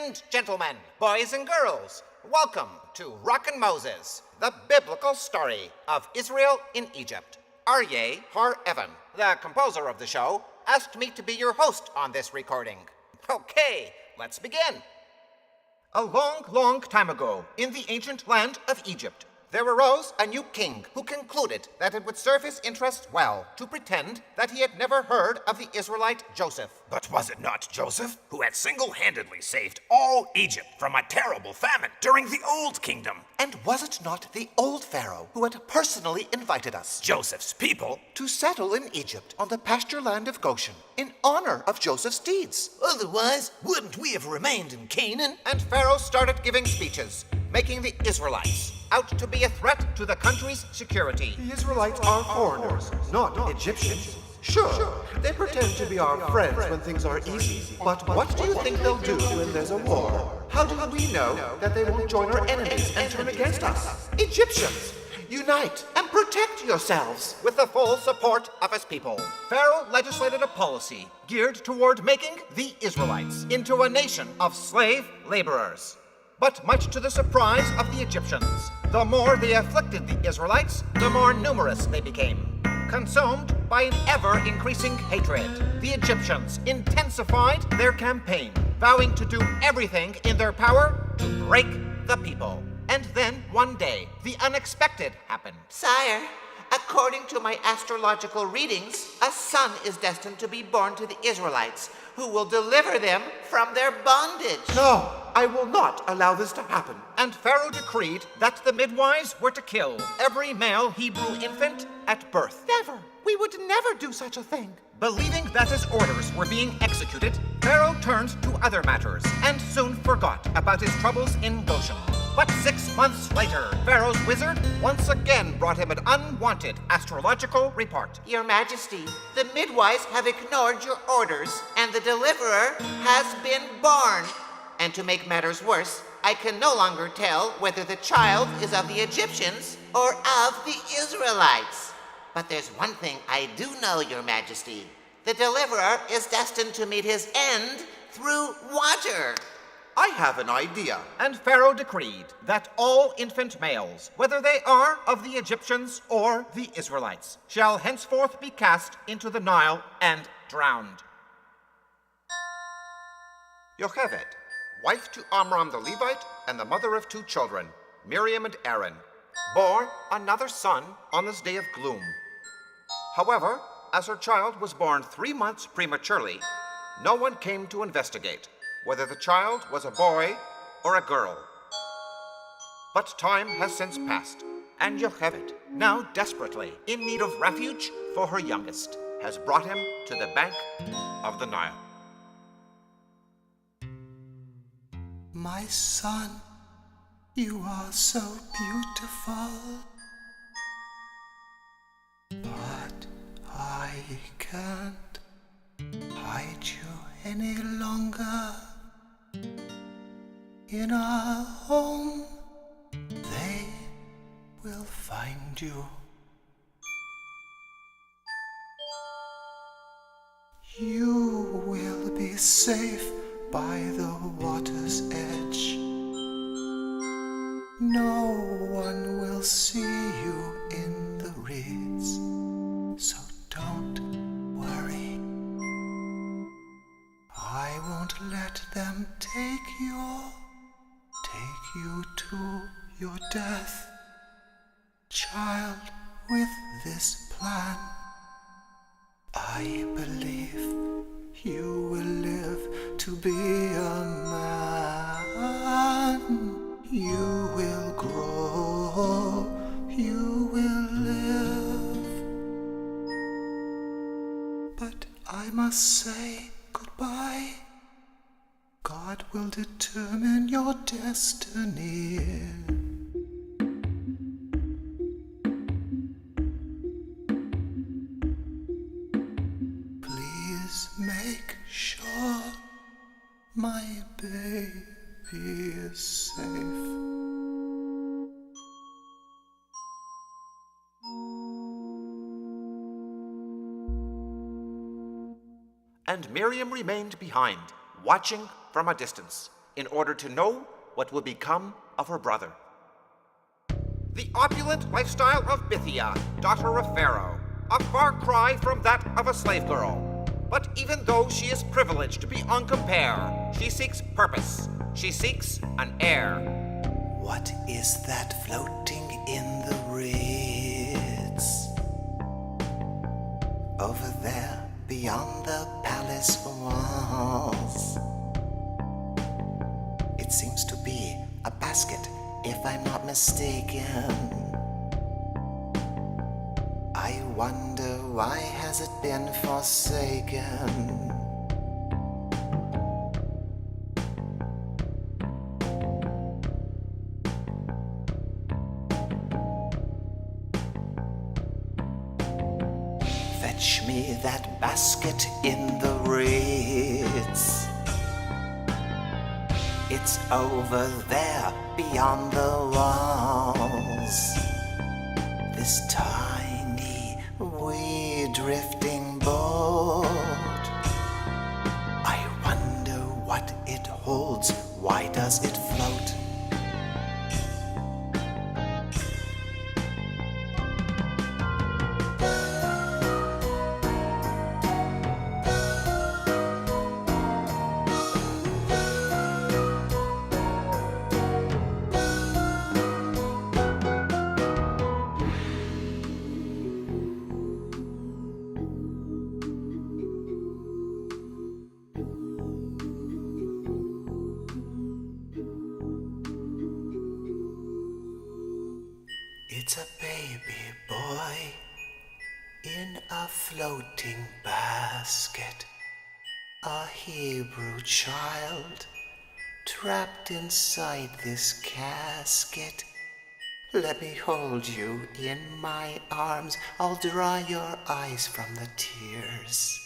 and gentlemen, boys and girls, welcome to Rockin' Moses, the biblical story of Israel in Egypt. Aryeh Har-Even, the composer of the show, asked me to be your host on this recording. Okay, let's begin. A long, long time ago, in the ancient land of Egypt, there arose a new king who concluded that it would serve his interests well to pretend that he had never heard of the Israelite Joseph. But was it not Joseph who had single-handedly saved all Egypt from a terrible famine during the Old Kingdom? And was it not the old Pharaoh who had personally invited us, Joseph's people, to settle in Egypt on the pasture land of Goshen in honor of Joseph's deeds? Otherwise, wouldn't we have remained in Canaan? And Pharaoh started giving speeches, making the Israelites out to be a threat to the country's security. The Israelites are foreigners, not Egyptians. Sure, they pretend to be our friends when things are easy, but what do you think they'll do when there's a war? How do we know that they won't join our enemies and turn against us? Egyptians, unite and protect yourselves. With the full support of his people, Pharaoh legislated a policy geared toward making the Israelites into a nation of slave laborers. But much to the surprise of the Egyptians, the more they afflicted the Israelites, the more numerous they became. Consumed by an ever-increasing hatred, the Egyptians intensified their campaign, vowing to do everything in their power to break the people. And then, one day, the unexpected happened. Sire, according to my astrological readings, a son is destined to be born to the Israelites, who will deliver them from their bondage. No, I will not allow this to happen. And Pharaoh decreed that the midwives were to kill every male Hebrew infant at birth. Never. We would never do such a thing. Believing that his orders were being executed, Pharaoh turned to other matters and soon forgot about his troubles in Goshen. But 6 months later, Pharaoh's wizard once again brought him an unwanted astrological report. Your Majesty, the midwives have ignored your orders, and the deliverer has been born. And to make matters worse, I can no longer tell whether the child is of the Egyptians or of the Israelites. But there's one thing I do know, Your Majesty. The deliverer is destined to meet his end through water. I have an idea. And Pharaoh decreed that all infant males, whether they are of the Egyptians or the Israelites, shall henceforth be cast into the Nile and drowned. Yocheved, wife to Amram the Levite and the mother of 2 children, Miriam and Aaron, bore another son on this day of gloom. However, as her child was born 3 months prematurely, no one came to investigate whether the child was a boy or a girl. But time has since passed, and Yocheved, now desperately in need of refuge for her youngest, has brought him to the bank of the Nile. My son, you are so beautiful, but I can't hide you any longer. In our home, they will find you. You will be safe by the water's edge. No one will see you in the reeds, so don't worry. I won't let them take you to your death. Child, with this plan, I believe you will live to be a man. You will grow, you will live. But I must say goodbye. God will determine your destiny. Please make sure my baby is safe. And Miriam remained behind, watching from a distance. in order to know what will become of her brother. The opulent lifestyle of Bithiah, daughter of Pharaoh, a far cry from that of a slave girl. But even though she is privileged beyond compare, she seeks purpose. She seeks an heir. What is that floating in the reeds? Over there, beyond the palace walls. It seems to be a basket, if I'm not mistaken. I wonder why has it been forsaken? Fetch me that basket in the reeds. It's over there beyond the walls. This tiny, wee drifting boat. I wonder what it holds. Why does it float? It's a baby boy in a floating basket, a Hebrew child trapped inside this casket. Let me hold you in my arms, I'll dry your eyes from the tears.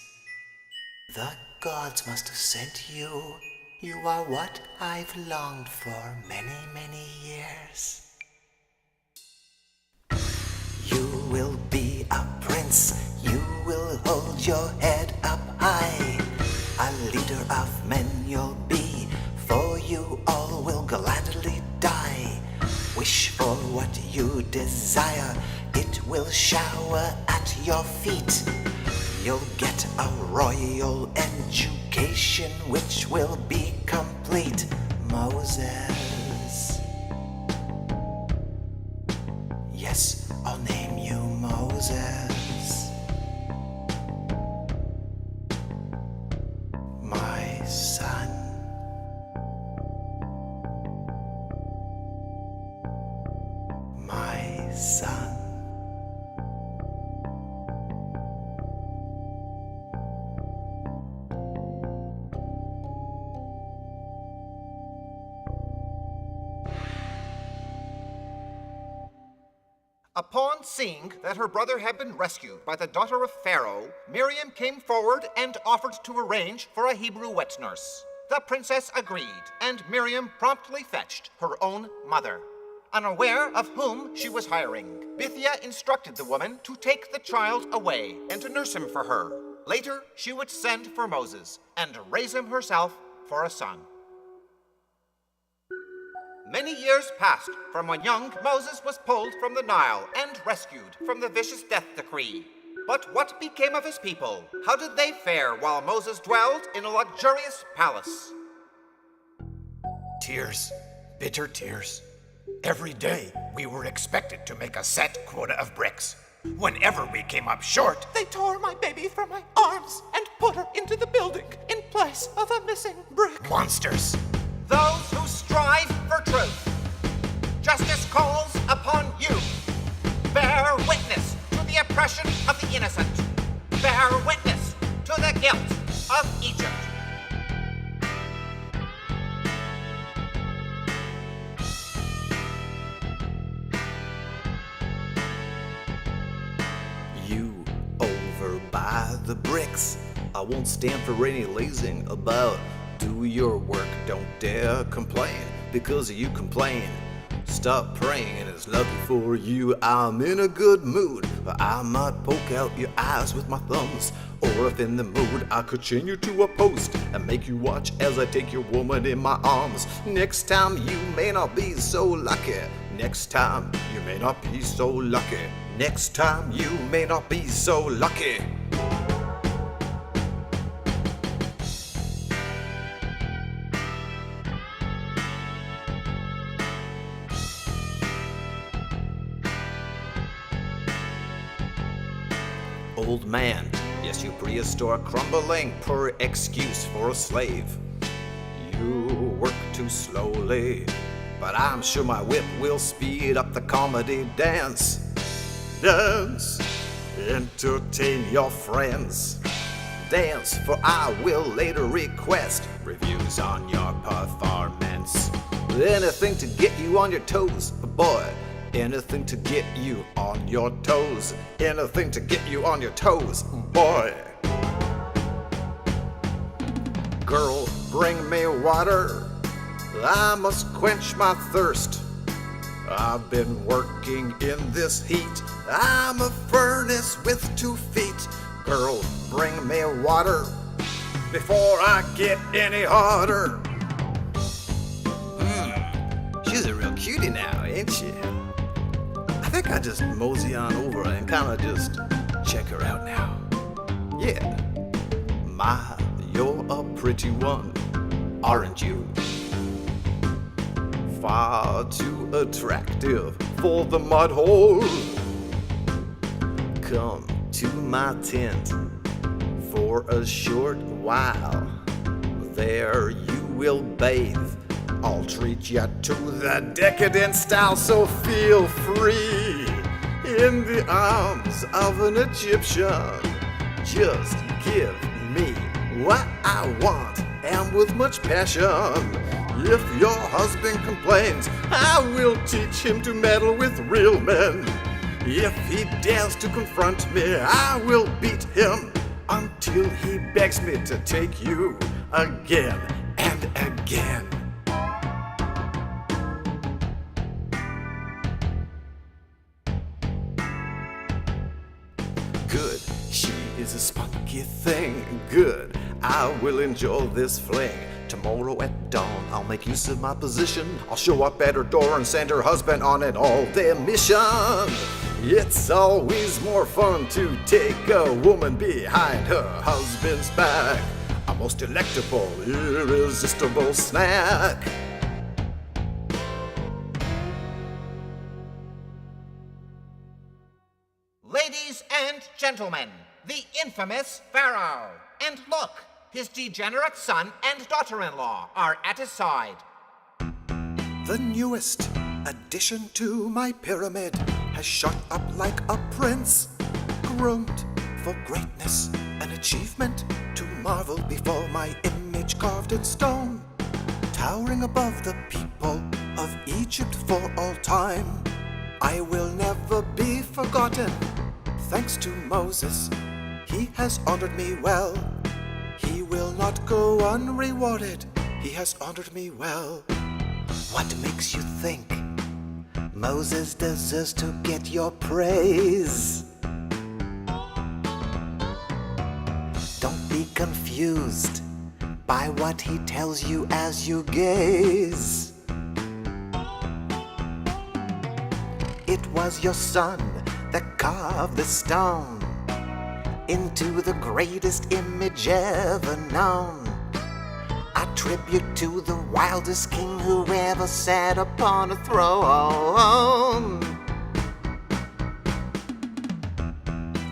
The gods must have sent you. You are what I've longed for many, many years. You will be a prince, you will hold your head up high. A leader of men you'll be, for you all will gladly die. Wish for what you desire, it will shower at your feet. You'll get a royal education which will be complete. Moses. Yes, I'll name you Moses. My son. My son. Upon seeing that her brother had been rescued by the daughter of Pharaoh, Miriam came forward and offered to arrange for a Hebrew wet nurse. The princess agreed, and Miriam promptly fetched her own mother. Unaware of whom she was hiring, Bithiah instructed the woman to take the child away and to nurse him for her. Later, she would send for Moses and raise him herself for a son. Many years passed from when young Moses was pulled from the Nile and rescued from the vicious death decree. But what became of his people? How did they fare while Moses dwelled in a luxurious palace? Tears, bitter tears. Every day we were expected to make a set quota of bricks. Whenever we came up short, They tore my baby from my arms and put her into the building in place of a missing brick. monsters. Those who strive for truth. Justice calls upon you. Bear witness to the oppression of the innocent. Bear witness to the guilt of Egypt. You over by the bricks. I won't stand for any lazing about. Do your work, don't dare complain. Because you complain, Stop praying and it's lucky for you I'm in a good mood. I might poke out your eyes with my thumbs, or if in the mood I could chain you to a post and make you watch as I take your woman in my arms. Next time you may not be so lucky. Next time you may not be so lucky. Next time you may not be so lucky. Old man, yes, you prehistoric crumbling, poor excuse for a slave. You work too slowly, but I'm sure my whip will speed up the comedy dance. Dance, entertain your friends. Dance, for I will later request reviews on your performance. Anything to get you on your toes, boy. Anything to get you on your toes. Anything to get you on your toes, boy. Girl, bring me water. I must quench my thirst. I've been working in this heat. I'm a furnace with 2 feet. Girl, bring me water before I get any harder. She's a real cutie now, ain't she? I think I just mosey on over and kinda just check her out now. Yeah. My, you're a pretty one, aren't you? Far too attractive for the mud hole. Come to my tent for a short while. There you will bathe. I'll treat you to the decadent style, so feel free in the arms of an Egyptian. Just give me what I want, and with much passion. If your husband complains, I will teach him to meddle with real men. If he dares to confront me, I will beat him until he begs me to take you again and again. Good, she is a spunky thing. Good, I will enjoy this fling. Tomorrow at dawn, I'll make use of my position. I'll show up at her door and send her husband on an all-day mission. It's always more fun to take a woman behind her husband's back. A most delectable, irresistible snack. Ladies and gentlemen, the infamous Pharaoh. And look, his degenerate son and daughter-in-law are at his side. The newest addition to my pyramid has shot up like a prince, groomed for greatness, an achievement to marvel before my image carved in stone, towering above the people of Egypt for all time. I will never be forgotten. Thanks to Moses, he has honored me well. He will not go unrewarded. He has honored me well. What makes you think Moses deserves to get your praise? Don't be confused by what he tells you as you gaze. It was your son that carved the stone into the greatest image ever known. A tribute to the wildest king who ever sat upon a throne.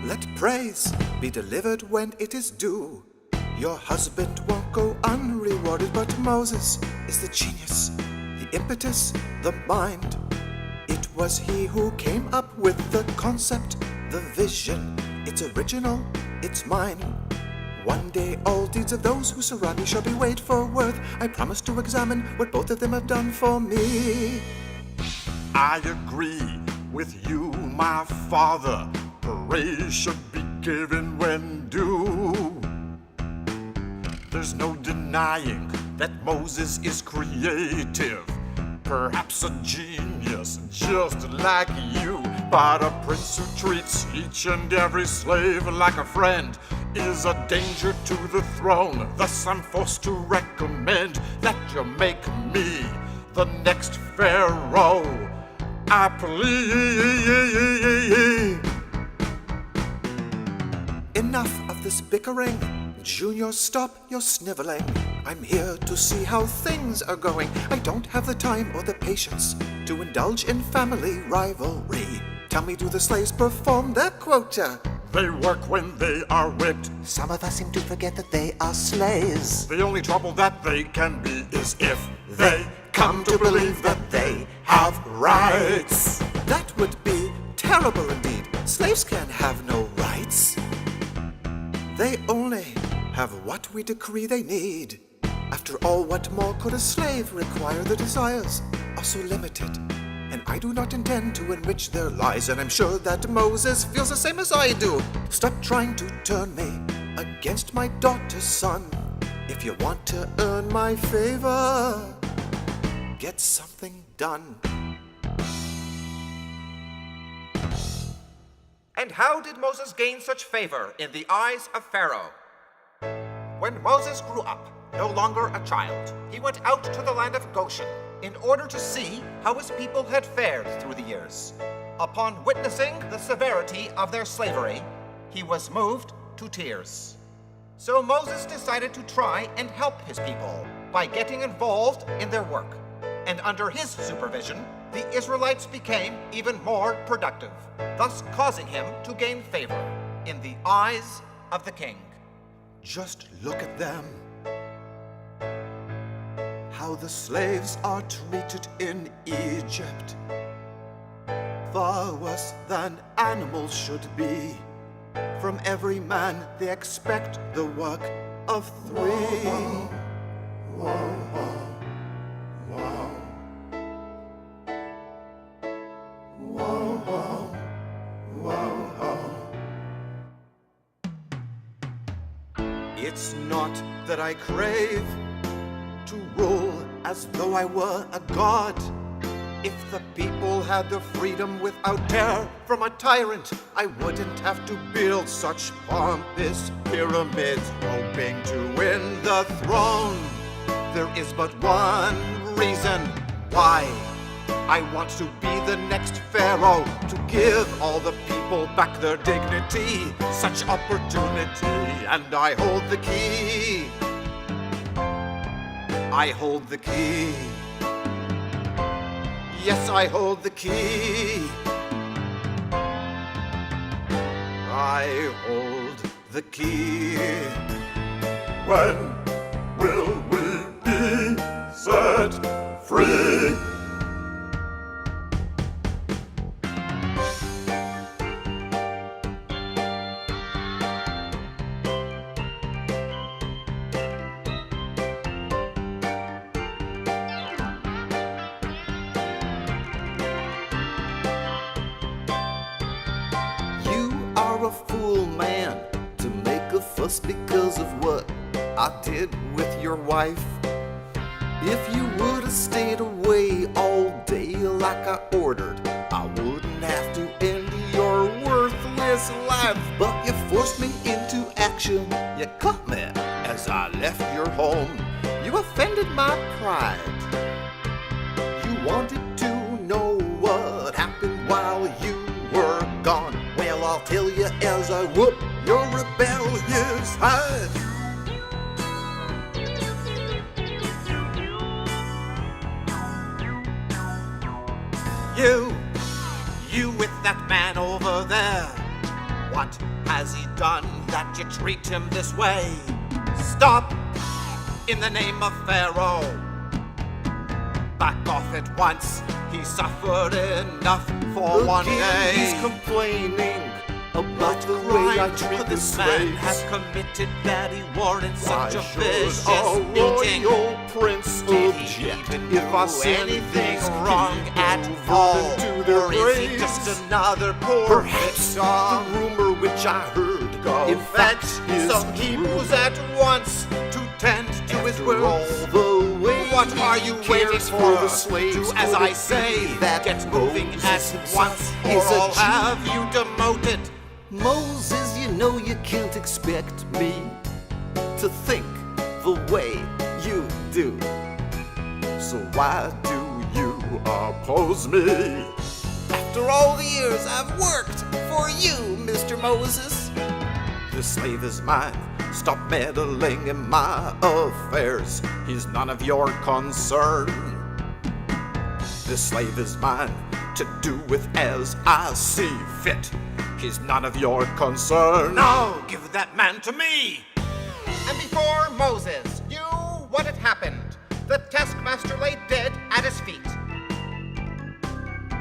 Let praise be delivered when it is due. Your husband won't go unrewarded, but Moses is the genius, the impetus, the mind. It was he who came up with the concept, the vision. It's original, it's mine. One day all deeds of those who surround me shall be weighed for worth. I promise to examine what both of them have done for me. I agree with you, my father. Praise should be given when due. There's no denying that Moses is creative. perhaps a genius just like you. But a prince who treats each and every slave like a friend is a danger to the throne. Thus I'm forced to recommend that you make me the next pharaoh. I plead. Enough of this bickering. Junior, stop your sniveling. I'm here to see how things are going. I don't have the time or the patience to indulge in family rivalry. Tell me, do the slaves perform their quota? They work when they are whipped. Some of us seem to forget that they are slaves. The only trouble that they can be is if they come to believe that they have rights. That would be terrible indeed. Slaves can have no rights. They only have what we decree they need. After all, what more could a slave require? The desires are so limited, and I do not intend to enrich their lives, and I'm sure that Moses feels the same as I do. Stop trying to turn me against my daughter's son. If you want to earn my favor, get something done. And how did Moses gain such favor in the eyes of Pharaoh? When Moses grew up, no longer a child, he went out to the land of Goshen in order to see how his people had fared through the years. Upon witnessing the severity of their slavery, he was moved to tears. So Moses decided to try and help his people by getting involved in their work. And under his supervision, the Israelites became even more productive, thus causing him to gain favor in the eyes of the king. Just look at them. How the slaves are treated in Egypt. Far worse than animals should be. From every man they expect the work of three. It's not that I crave to rule as though I were a god. If the people had the freedom without terror from a tyrant, I wouldn't have to build such pompous pyramids, hoping to win the throne. There is but one reason why I want to be the next pharaoh, to give all the people back their dignity, such opportunity, and I hold the key. I hold the key. Yes, I hold the key. I hold the key. When will we be set free? A fool man to make a fuss because of what I did with your wife. If you would have stayed away all day like I ordered, I wouldn't have to end your worthless life. But you forced me into action. You caught me as I left your home. You offended my pride. You wanted to know what happened while you were gone. Well, I'll tell you as I whoop your rebellious hide. You with that man over there. What has he done that you treat him this way? Stop! In the name of Pharaoh. Back off at once. He suffered enough for one day. He's complaining about the way I treat the this man slaves. have committed that he warrants Why such a should vicious a beating? royal prince Did object he even if I do send anything these wrong at people all? to their Or is he graves? just another poor Perhaps victim? the rumor which I heard In fact, is some true. Hebrews at once to tend to his After words. all the way What are you waiting for? the slaves Do as could I it say. be that Get moving at Moses once, himself or is a I'll Jew? have you demoted. Moses, you know you can't expect me to think the way you do. So why do you oppose me? After all the years I've worked for you, Mr. Moses. This slave is mine. Stop meddling in my affairs. He's none of your concern. This slave is mine to do with as I see fit. He's none of your concern. Now give that man to me. And before Moses knew what had happened, the taskmaster lay dead at his feet.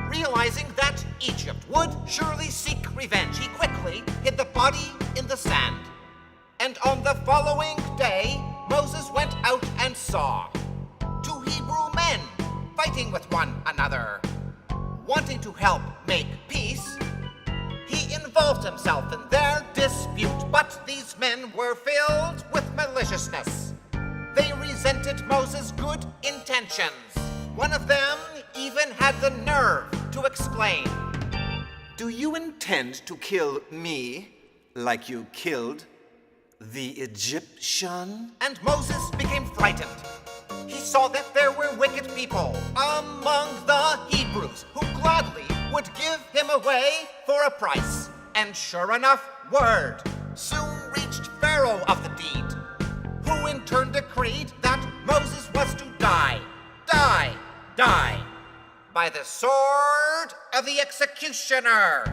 Realizing that Egypt would surely seek revenge, he quickly hid the body in the sand. And on the following day, Moses went out and saw 2 Hebrew men fighting with one another. Wanting to help make peace, he involved himself in their dispute, but these men were filled with maliciousness. They resented Moses' good intentions. One of them even had the nerve to exclaim, Do you intend to kill me like you killed the Egyptian? and Moses became frightened. He saw that there were wicked people among the Hebrews who gladly would give him away for a price. And sure enough, word soon reached Pharaoh of the deed, who in turn decreed that Moses was to die by the sword of the executioner.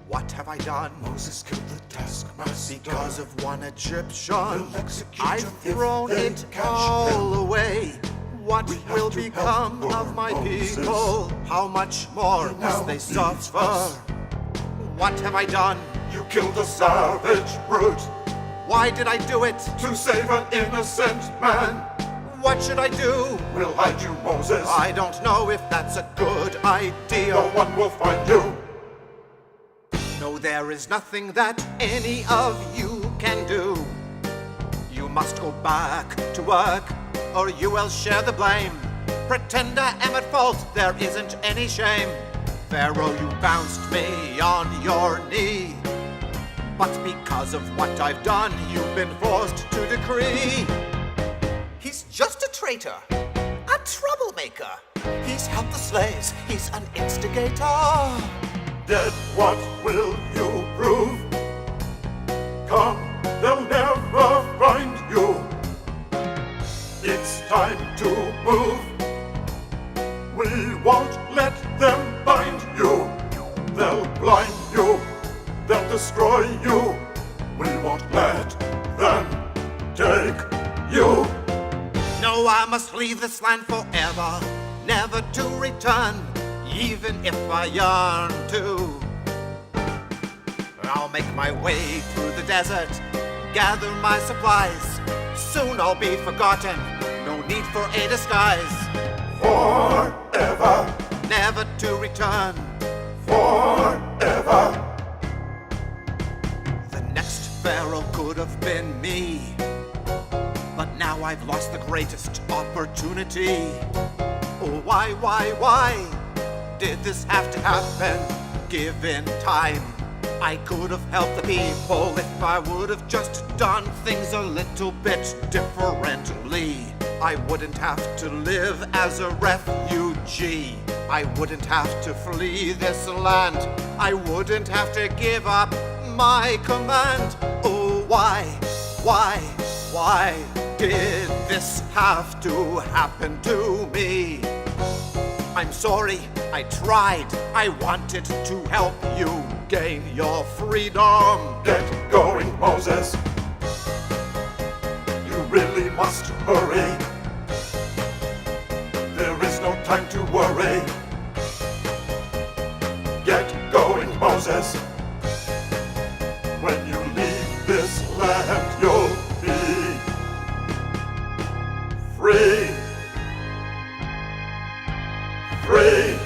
What have I done? Moses killed the taskmaster because of one Egyptian. I've thrown it all away. What will become of my people? How much more must they suffer? What have I done? You killed a savage brute Why did I do it? to save an innocent man. What should I do? We'll hide you, Moses. I don't know if that's a good idea. No one will find you. No, there is nothing that any of you can do. You must go back to work, or you will share the blame. Pretend I am at fault, there isn't any shame. Pharaoh, you bounced me on your knee. But because of what I've done, you've been forced to decree. He's just a traitor, a troublemaker. He's helped the slaves, he's an instigator. Dead, what will you prove? Come, they'll never find you. It's time to move. We won't let them bind you. They'll blind you. They'll destroy you. We won't let them take you. No, I must leave this land forever, never to return, even if I yearn to. I'll make my way through the desert, gather my supplies. Soon I'll be forgotten, no need for a disguise. Forever, Never to return. forever. The next pharaoh could have been me, but now I've lost the greatest opportunity. Oh, why did this have to happen? Given time, I could have helped the people if I would have just done things a little bit differently. I wouldn't have to live as a refugee. I wouldn't have to flee this land. I wouldn't have to give up my command. Oh, why did this have to happen to me? I'm sorry, I tried. I wanted to help you gain your freedom. Get going, Moses. You really must hurry. There is no time to worry. Get going, Moses. When you leave this land, you'll be free. Free.